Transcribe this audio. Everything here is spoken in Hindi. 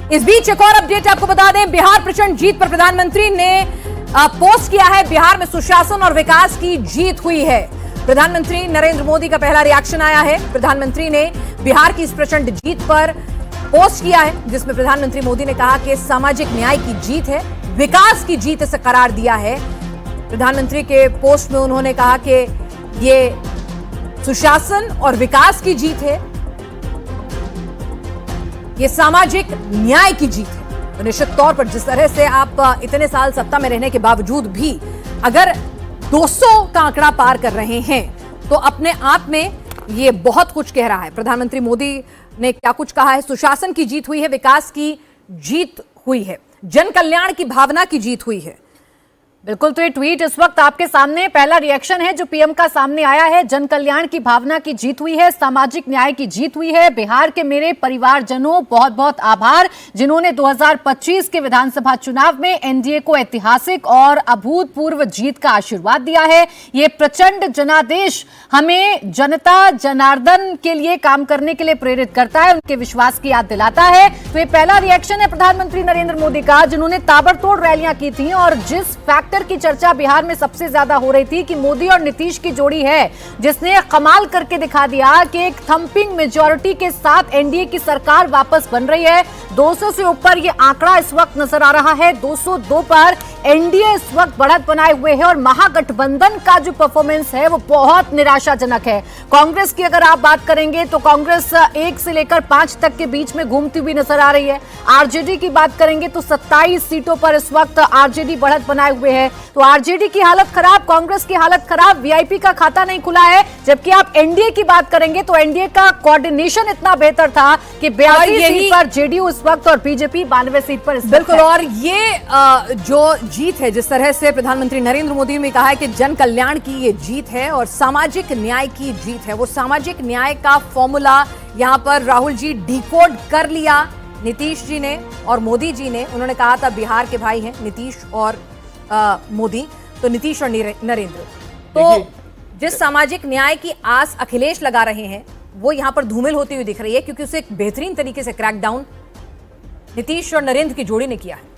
इस बीच एक और अपडेट आपको बता दें, बिहार प्रचंड जीत पर प्रधानमंत्री ने पोस्ट किया है। बिहार में सुशासन और विकास की जीत हुई है। प्रधानमंत्री नरेंद्र मोदी का पहला रिएक्शन आया है। प्रधानमंत्री ने बिहार की इस प्रचंड जीत पर पोस्ट किया है, जिसमें प्रधानमंत्री मोदी ने कहा कि सामाजिक न्याय की जीत है, विकास की जीत इसे करार दिया है। प्रधानमंत्री के पोस्ट में उन्होंने कहा कि ये सुशासन और विकास की जीत है, ये सामाजिक न्याय की जीत है। तो निश्चित तौर पर जिस तरह से आप इतने साल सत्ता में रहने के बावजूद भी अगर 200 का आंकड़ा पार कर रहे हैं तो अपने आप में ये बहुत कुछ कह रहा है। प्रधानमंत्री मोदी ने क्या कुछ कहा है? सुशासन की जीत हुई है, विकास की जीत हुई है, जन कल्याण की भावना की जीत हुई है। बिल्कुल, तो ये ट्वीट इस वक्त आपके सामने पहला रिएक्शन है जो पीएम का सामने आया है। जन कल्याण की भावना की जीत हुई है, सामाजिक न्याय की जीत हुई है। बिहार के मेरे परिवारजनों, बहुत बहुत आभार जिन्होंने 2025 के विधानसभा चुनाव में एनडीए को ऐतिहासिक और अभूतपूर्व जीत का आशीर्वाद दिया है। ये प्रचंड जनादेश हमें जनता जनार्दन के लिए काम करने के लिए प्रेरित करता है, उनके विश्वास की याद दिलाता है। तो ये पहला रिएक्शन है प्रधानमंत्री नरेंद्र मोदी का, जिन्होंने ताबड़तोड़ रैलियां की थी और जिस फैक्टर की चर्चा बिहार में सबसे ज्यादा हो रही थी कि मोदी और नीतीश की जोड़ी है, जिसने कमाल करके दिखा दिया कि एक थंपिंग मेजॉरिटी के साथ एनडीए की सरकार वापस बन रही है। 200 से ऊपर ये आंकड़ा इस वक्त नजर आ रहा है। 202 पर एनडीए इस वक्त बढ़त बनाए हुए है और महागठबंधन का जो परफॉर्मेंस है वो बहुत निराशाजनक है। कांग्रेस की अगर आप बात करेंगे तो कांग्रेस 1 से लेकर 5 तक के बीच में घूमती हुई नजर आ रही है। आरजेडी की बात करेंगे तो 27 सीटों पर इस वक्त आरजेडी बढ़त बनाए हुए है। तो आरजेडी की हालत खराब, कांग्रेस की हालत खराब, वीआईपी का खाता नहीं खुला है। जबकि आप एनडीए की बात करेंगे तो एनडीए का कोऑर्डिनेशन इतना बेहतर था कि 82 सीट पर जेडीयू इस वक्त और बीजेपी 92 सीट पर। बिल्कुल, और ये जो जीत है, जिस तरह से प्रधानमंत्री नरेंद्र मोदी ने कहा है कि जन कल्याण की ये जीत है और सामाजिक न्याय की जीत है, वो सामाजिक न्याय का फॉर्मूला यहाँ पर राहुल जी डिकोड कर लिया नीतीश जी ने और मोदी जी ने। उन्होंने कहा था बिहार के भाई हैं नीतीश और मोदी, तो नीतीश और नरेंद्र। तो जिस सामाजिक न्याय की आस अखिलेश लगा रहे हैं वो यहां पर धूमिल होती हुई दिख रही है, क्योंकि उसे एक बेहतरीन तरीके से क्रैकडाउन नीतीश और नरेंद्र की जोड़ी ने किया है।